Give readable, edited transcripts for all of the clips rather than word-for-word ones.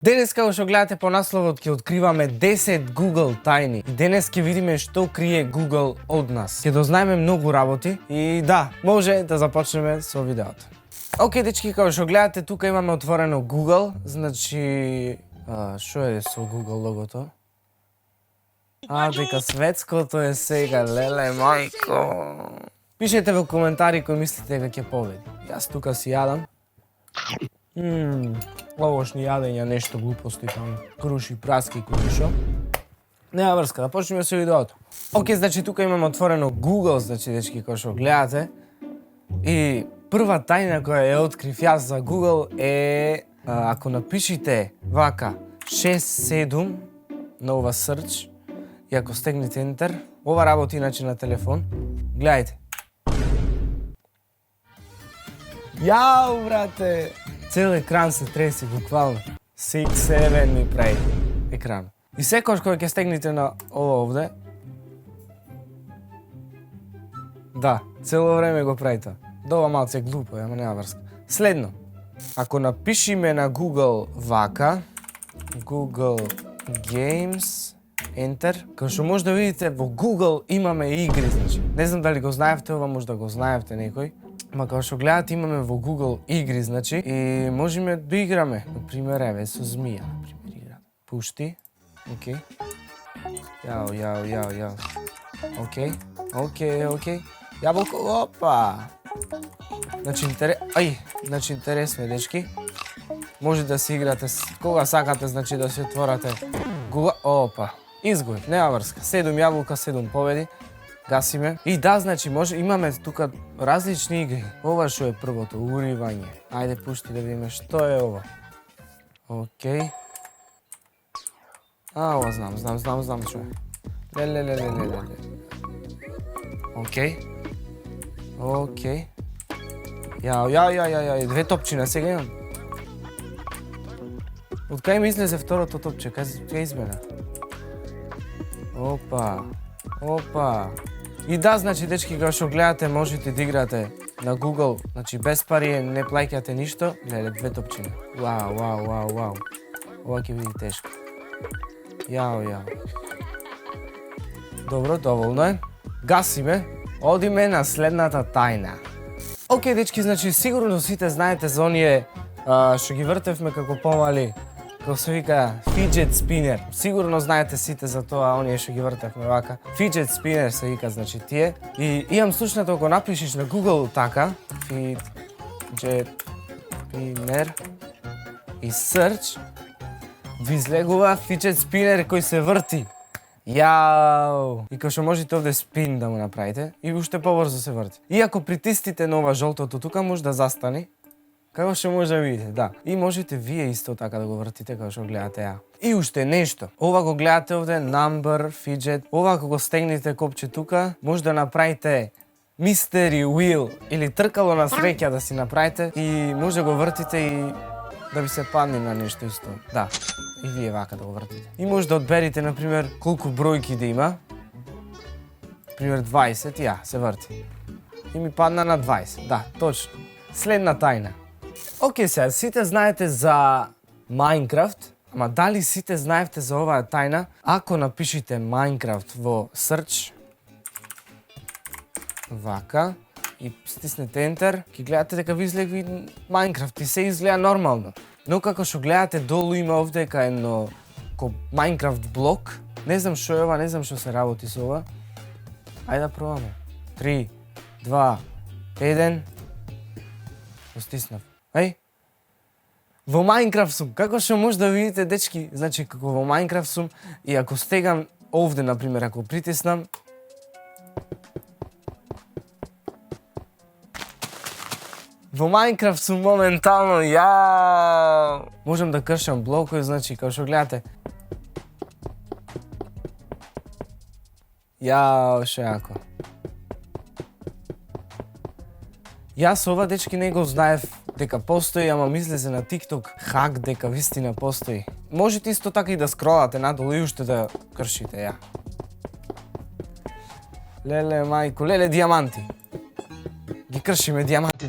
Денес, како што гледате по насловот, ќе откриваме 10 Google тајни. И денес ќе видиме што крие Google од нас. Ќе дознаеме многу работи и да, може да започнеме со видеото. Океј, дечки, како што гледате, тука имаме отворено Google, значи што е со Google логото? Дека светското е сега, леле мајко. Пишете во коментари кој мислите дека ќе победи. Јас тука си јадам. Овошни јадења, нешто глупости таму, круши, праски, кушо. Нема врска, да почнеме со видеото. Океј, значи тука имаме отворено Google, значи дечки, кој што гледате. И прва тајна која ја открив јас за Google е, ако напишите вака 67 на ова search и ако стегнете Enter, ова работи иначе на телефон. Гледајте. Јао, брате! Цел екран се треси, буквално. 6-7 ми прави екран. И секојаш кога ќе стегнете на ова овде, да, цело време го прави тоа. Дова малце глупо, ама нема врска. Следно, ако напишиме на Google вака, Google Games, Enter, како што може да видите, во Google имаме игри, значи. Не знам дали го знаевте ова, може да го знаевте некој. Ма како што гледате, имаме во Google игри, значи, и можеме да играме. Например, еве, со змија, например, игра. Пушти. Океј. Јао. Океј. Јаболко, опа! Значи, интересно е, дечки. Може да си играте, кога сакате, значи, да си отворате Google. Опа, изгубив, нема врска. 7 јаболка, 7 победи. Гасиме. И да, значи, имаме тука различни игри. Ова што е првото, уривање. Ајде, пушти да видиме што е ова. Океј. Ова знам што е. Леле. Океј. Јао, две топчина сега имам. Од кај ми излезе второто топче? Кај измена? Опа. И да, значи, дечки, како што гледате, можете да играте на Google, значи, без пари, не плаќате ништо. Леле, две топчини. Вау. Ова ќе биде тешко. Јао. Добро, доволно е. Гасиме. Одиме на следната тајна. Океј, дечки, значи, сигурно сите знаете за оние што ги вртевме како помали, како се вика fidget spinner. Сигурно знаете сите за тоа, оние што ги вртевме вака. Fidget spinner се вика, значи, тие. И имам слушнато, ако напишеш на Google така, fidget spinner и search, ви излегува fidget spinner кој се врти. Јао! И кај што можете овде спин да му направите и уште побрзо се врти. И ако притиснете на ова жолтото тука, може да застане. Како што може да видите, да. И можете вие исто така да го вртите како што гледате ја. И уште нешто. Ова го гледате овде, number, fidget. Ова ако го стегнете копче тука, може да направите mystery wheel или тркало на среќа да си направите и може да го вртите и да ви се падне на нешто исто. Да. И вие вака да го вртите. И може да одберите, например, колку бројки да има. Например, 20, се врти. И ми падна на 20. Да, точно. Следна тајна. Океј, сега, сите знаете за Minecraft, ама дали сите знаевте за оваа тајна? Ако напишите Minecraft во search, вака, и стиснете Enter, ќе гледате дека ви излезе Minecraft и се изгледа нормално. Но како што гледате, долу има овде кај едно Minecraft блок. Не знам што е ова, не знам што се работи со ова. Ајде да пробаме. 3, 2, 1. Го стиснав. Во Minecraft сум. Како што може да видите, дечки, значи како во Minecraft сум и ако стегам овде, например, ако притиснам, во Minecraft сум моментално, јао! Можам да кршам блокови, значи, како што гледате. Јао, шо јако. Јас ова, дечки, не го знаев дека постои, ама мислезе на TikTok хак дека вистина постои. Можете исто така и да скролате надолу и уште да кршите, ја. Леле, мајко, леле, дијаманти. Ги кршиме дијамантите.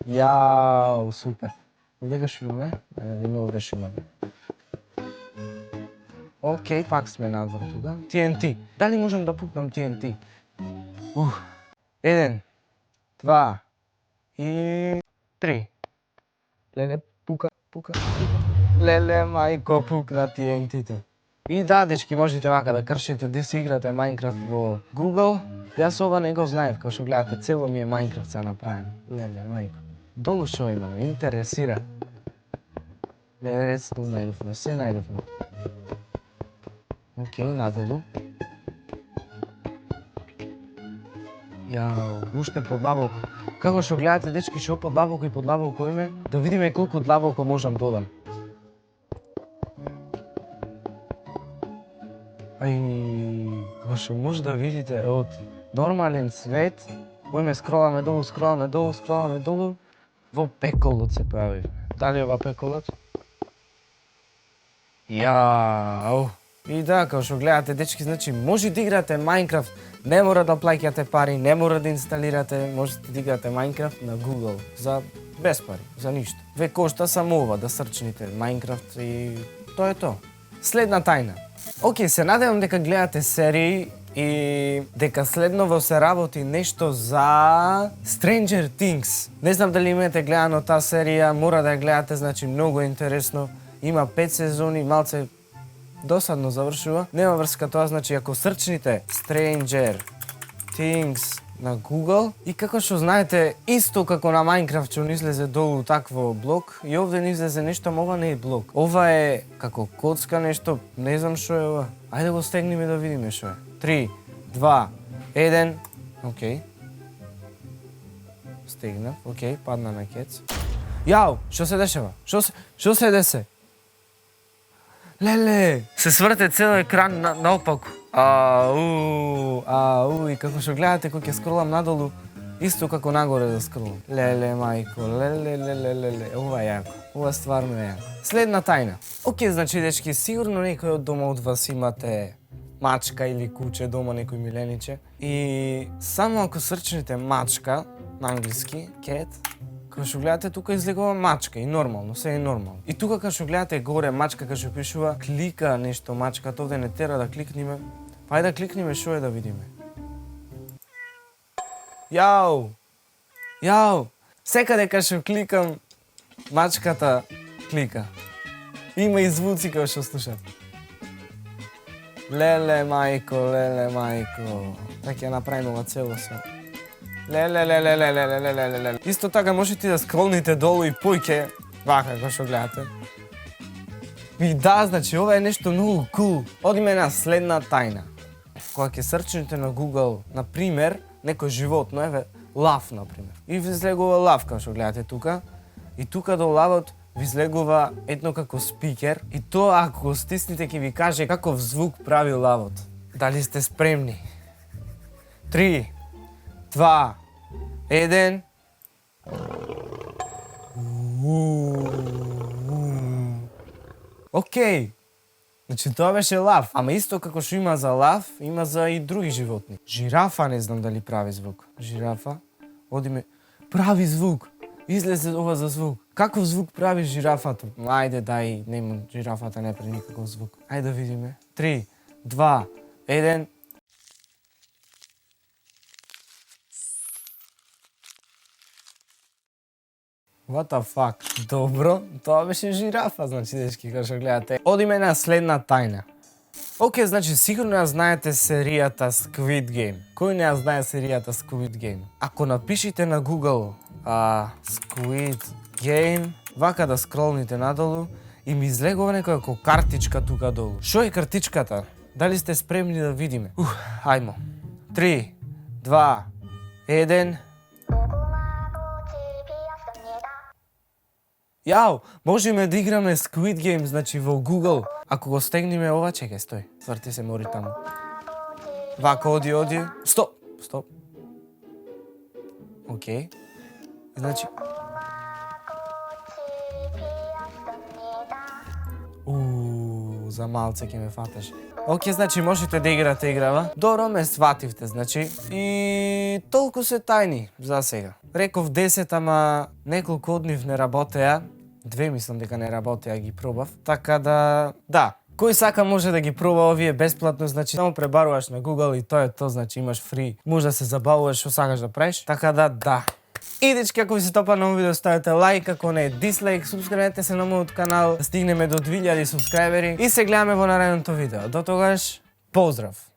Јао, супер. Дека што имаме? Има овде што имаме. Океј, пак сме надвор тука. TNT. Дали можам да пукнам TNT? 1, 2 и 3. Леле, пука. Леле, мајко, пукна TNT-то. И да, дечки, можете вака да кршите, да си играте Minecraft во Google. Јас ова не го знаев, као што гледате, цело ми е Minecraft се направен. Леле, мајко. Долу што имаме, интересира. Леле, рециту најдовме, се најдовме. Океј, надолу. Јао, уште подлабоко. Како што гледате, дечки, што подлабоко и подлабоко име, да видиме колку длабоко можам да одам. Како што може да видите од нормален свет, кој скроламе долу, во пеколот се прави. Дали ова пеколот? Јао. И да, како што гледате, дечки, значи може да играте Minecraft, не мора да плаќате пари, не мора да инсталирате, можете да играте Minecraft на Google за без пари, за ништо. Ве кошта само ова да срчните Minecraft и тоа е тоа. Следна тајна. Океј, се надевам дека гледате серии и дека следново се работи нешто за Stranger Things. Не знам дали имате гледано таа серија, мора да ја гледате, значи многу интересно. Има 5 сезони, малце досадно завршува. Нема врска тоа, значи ако срчните Stranger Things на Google и како што знаете, исто како на Minecraft што ни излезе долу такво блок, и овде ни излезе нешто, ама ова не е блок. Ова е како коцка нешто, не знам што е ова. Ајде го стегниме да видиме што е. 3, 2, 1, океј. Стегнав, океј, падна на кец. Јао, што се дешава? Што се десе? Леле, се сврте цел екран наопаку. И како што гледате кога ќе скролам надолу, исто како нагоре да скролам. Леле, мајко, леле, ова е јако. Ова стварно е јако. Следна тајна. Океј, значи, дечки, сигурно некој од дома од вас имате мачка или куче, дома некој милениче. И само ако срчнете мачка, на англиски, cat, кога што гледате тука излегува мачка и нормално, се е нормално. И тука кога што гледате горе мачка, кога што пишува клика нешто мачката, овде не тера да кликниме. Па ајде да кликниме што е да видиме. Јао! Секаде кога што кликам, мачката клика. Има и звуци кога што слушате. Леле мајко. Така ја направим цело се. Леле. Исто така можете да скролните долу и појќе, вака како што гледате. И да, значи ова е нешто многу кул. Одиме на следна тајна. Кога ќе срчнете на Google, например, некој животно, еве, лав, например. И ви излегува лав, како што гледате тука. И тука до лавот ви излегува едно како спикер. И тоа, ако го стиснете, ќе ви каже каков звук прави лавот. Дали сте спремни? 3, 2, 1. Океј. Значи тоа беше лав. Ама исто како што има за лав, има за и други животни. Жирафа не знам дали прави звук. Жирафа. Одиме. Прави звук. Излезе ова за звук. Каков звук прави жирафата? Ајде дај, нема, жирафата не прави никаков звук. Ајде да видиме. 3, 2, 1. What the fuck? Добро, тоа беше жирафа, значи, дечки, како што гледате. Одиме на следна тајна. Океј, значи, сигурно ја знаете серијата Squid Game. Кој не ја знае серијата Squid Game? Ако напишите на Google Squid Game, вака да скролните надолу и ми излегува некоја како картичка тука долу. Што е картичката? Дали сте спремни да видиме? Ајмо. 3, 2, 1. Јао, можеме да играме Squid Game, значи во Google. Ако го стегнеме ова, чекај, стој. Сврти се мори таму. Вака, оди. Стоп. Океј. Значи... за малце ќе ме фаташ. Океј, значи можете да играте играва. Добро ме свативте, значи. И толку се тајни за сега. Реков 10, ама неколку од нив не работеа. 2 мислам дека не работи, а ги пробав. Така да, кој сака може да ги проба овие бесплатно, значи само пребаруваш на Google и тоа е тоа, значи имаш фри. Може да се забавуваш што сакаш да правиш. Така да. И дечки, ако ви се топа ново видео, ставете лайк, ако не дислайк, субскрибнете се на мојот канал, да стигнеме до 2000 субскрајбери и се гледаме во наредното видео. До тогаш, поздрав!